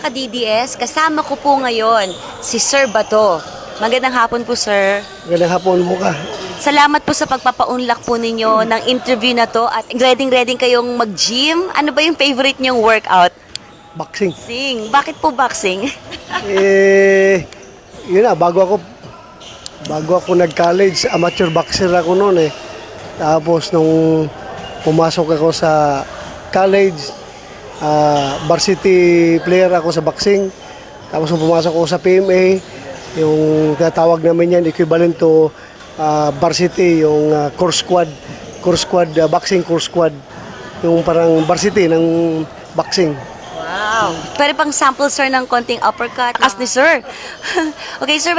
mga ka-DDS, kasama ko po ngayon si Sir Bato. Magandang hapon po, sir. Magandang hapon mo ka. Salamat po sa pagpapaunlak po ninyo ng interview na to at ready kayong mag-gym. Ano ba yung favorite niyong workout? Boxing. Boxing. Bakit po boxing? Yun na, bago ako nag-college, amateur boxer ako noon eh. Tapos nung pumasok ako sa college, varsity player ako sa boxing. Tapos nung pumasok ako sa PMA, yung tinatawag namin yan, equivalent to varsity, yung core squad, boxing core squad. Yung parang varsity ng boxing. Wow. Pwede pang sample, sir, ng konting uppercut. As ni sir. Okay, sir,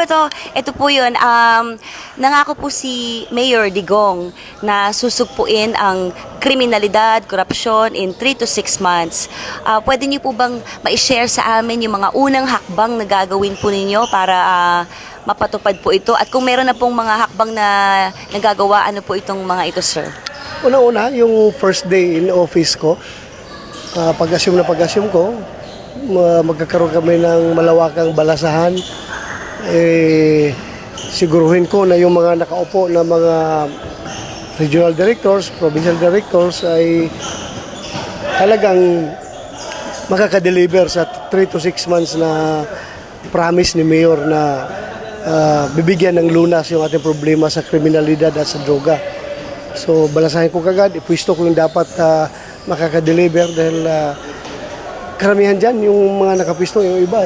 ito po yun. Nangako po si Mayor Digong na susugpuin ang kriminalidad, korupsyon in 3 to 6 months. Pwede niyo po bang ma-share sa amin yung mga unang hakbang na gagawin po ninyo para mapatupad po ito? At kung meron na pong mga hakbang na nagagawa, ano po itong mga ito, sir? Una-una, yung first day in office ko, pag-assume ko, magkakaroon kami ng malawakang balasahan. Siguruhin ko na yung mga nakaupo na mga regional directors, provincial directors ay talagang makaka-deliver sa 3 to 6 months na promise ni Mayor na bibigyan ng lunas yung ating problema sa kriminalidad at sa droga. So balasahin ko kagad, ipwisto ko yung dapat makaka-deliver dahil karamihan dyan, yung mga nakapisto, yung iba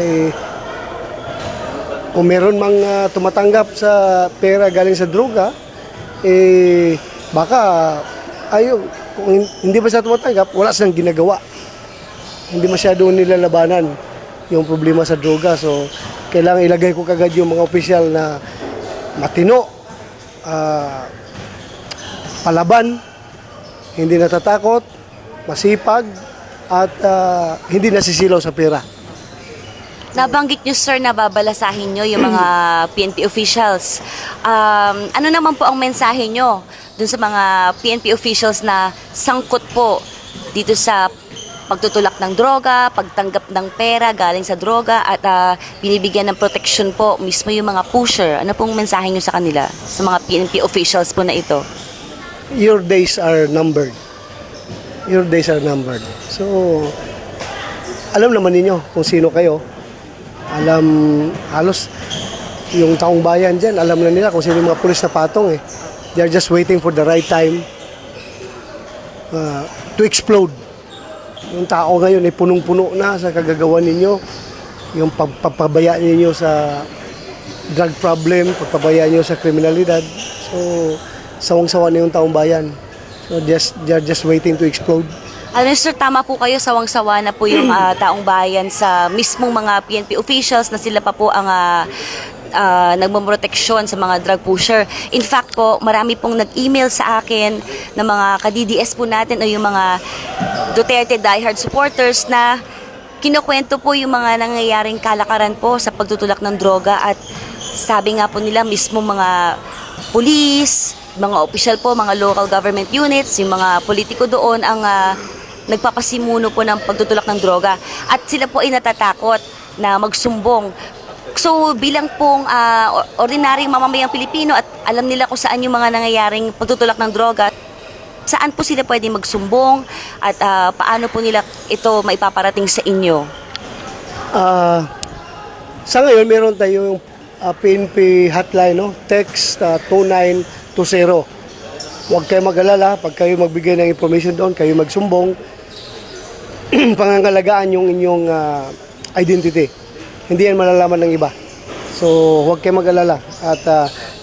kung meron mang tumatanggap sa pera galing sa droga, baka kung hindi ba siya tumatanggap, wala silang ginagawa. Hindi masyado nilalabanan yung problema sa droga. So kailangan ilagay ko kagad yung mga opisyal na matino, palaban, hindi natatakot, masipag, at hindi nasisilaw sa pera. Nabanggit nyo, sir, na babalasahin nyo yung mga PNP officials. Ano naman po ang mensahe nyo dun sa mga PNP officials na sangkot po dito sa pagtutulak ng droga, pagtanggap ng pera galing sa droga, at binibigyan ng protection po mismo yung mga pusher? Ano pong mensahe nyo sa kanila, sa mga PNP officials po na ito? Your days are numbered. Your days are numbered. So, alam naman ninyo kung sino kayo. Halos yung taong bayan dyan, alam na nila kung sino yung mga pulis na patong eh. They're just waiting for the right time to explode. Yung tao ngayon ay punong-puno na sa kagagawa ninyo. Yung pagpabaya ninyo sa drug problem, pagpabaya ninyo sa kriminalidad. So, sawang-sawa na yung taong bayan. So they're just waiting to explode. Sir, tama po kayo, sawang-sawa na po yung taong bayan sa mismong mga PNP officials na sila pa po ang nagmaproteksyon sa mga drug pusher. In fact po, marami pong nag-email sa akin ng mga ka-DDS po natin o yung mga Duterte diehard supporters na kinukwento po yung mga nangyayaring kalakaran po sa pagtutulak ng droga, at sabi nga po nila mismo mga pulis, mga opisyal po, mga local government units, yung mga politiko doon ang nagpapasimuno po ng pagtutulak ng droga. At sila po ay natatakot na magsumbong. So bilang pong ordinaryong mamamayang Pilipino at alam nila kung saan yung mga nangyayaring pagtutulak ng droga, saan po sila pwede magsumbong at paano po nila ito maipaparating sa inyo? Sa ngayon, meron tayong PNP hotline, no? Text 2920. Huwag kayo mag-alala. Pag kayo magbigay ng information doon, kayo magsumbong, pangangalagaan yung inyong identity. Hindi yan malalaman ng iba. So, huwag kayo mag-alala. At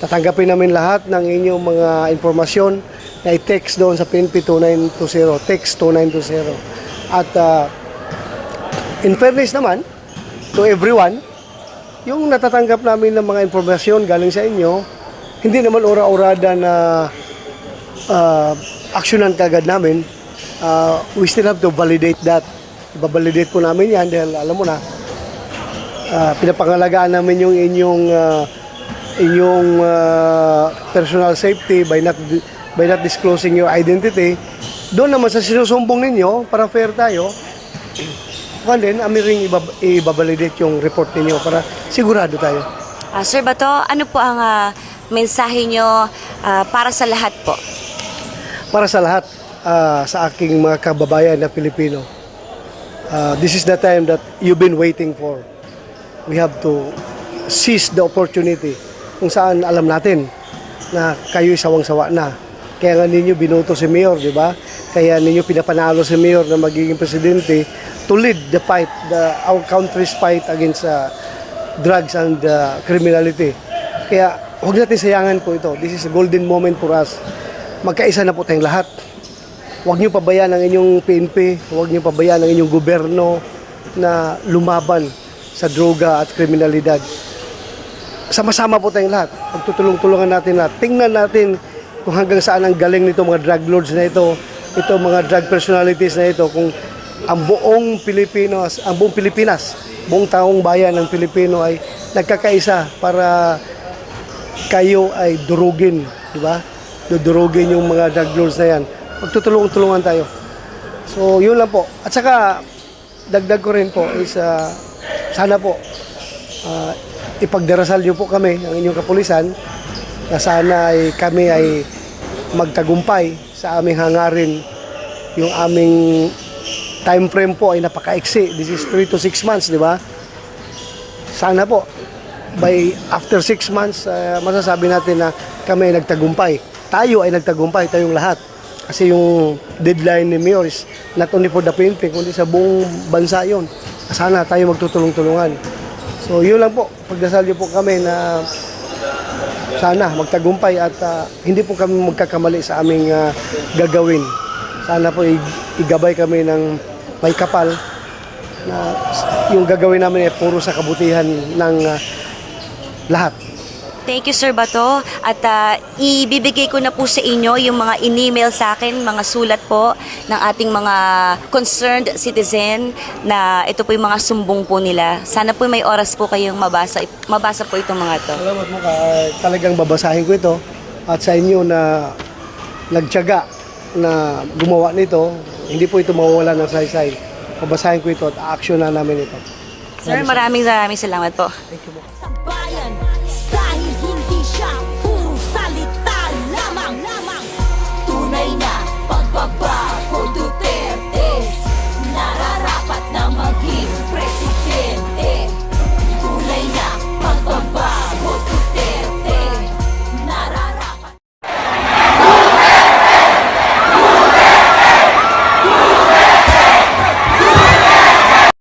tatanggapin namin lahat ng inyong mga informasyon na i-text doon sa PNP 2920. Text 2920. At in fairness naman to everyone, yung natatanggap namin ng mga informasyon galing sa inyo, hindi naman ora-orada na aksyonan kagad namin. We still have to validate that. Ibabalidate po namin yan dahil alam mo na, pinapangalagaan namin yung inyong personal safety by not disclosing your identity. Doon naman sa sinusumbong ninyo, para fair tayo, kami rin i-validate yung report ninyo para sigurado tayo. Sir Bato, ano po ang mensahe nyo para sa lahat po? Para sa lahat, sa aking mga kababayan na Pilipino, this is the time that you've been waiting for. We have to seize the opportunity kung saan alam natin na kayo'y sawang-sawa na. Kaya nga ninyo binoto si Mayor, di ba? Kaya ninyo pinapanalo si Mayor na magiging presidente to lead the fight, our country's fight against drugs and criminality. Kaya huwag natin sayangan po ito. This is a golden moment for us. Magkaisa na po tayong lahat. Huwag niyo pabayaan ang inyong PNP, huwag niyo pabayaan ang inyong gobyerno na lumaban sa droga at kriminalidad. Sama-sama po tayong lahat. Pagtutulong-tulungan natin lahat. Tingnan natin kung hanggang saan ang galing nito mga drug lords na ito, mga drug personalities na ito, kung ang buong Pilipinas, buong taong bayan ng Pilipino ay nagkakaisa para kayo ay durugin, di ba? Dudurugin yung mga drug lords na yan. Magtutulungan tayo. So, yun lang po. At saka, dagdag ko rin po is sana po ipagdarasal niyo po kami, ang inyong kapulisan, na sana ay kami ay magtagumpay sa aming hangarin. Yung aming time frame po ay napaka-iksi. This is 3 to 6 months, di ba? Sana po, after 6 months, masasabi natin na kami ay nagtagumpay. Tayo ay nagtagumpay, tayong lahat. Kasi yung deadline ni Mayor is not only for the PNP, kundi sa buong bansa yun. Sana tayo magtutulong-tulungan. So yun lang po, pagdasal niyo po kami na sana magtagumpay at hindi po kami magkakamali sa aming gagawin. Sana po igabay kami ng may kapal na yung gagawin namin ay puro sa kabutihan ng lahat. Thank you, Sir Bato. At ibibigay ko na po sa inyo yung mga in-email sa akin, mga sulat po ng ating mga concerned citizen na ito po yung mga sumbong po nila. Sana po may oras po kayong mabasa po itong mga to. Salamat mo ka. Talagang babasahin ko ito. At sa inyo na nagtiyaga na gumawa nito, hindi po ito mawawala ng saysay. Babasahin ko ito at action na namin ito. Sir, maraming salamat po. Thank you po.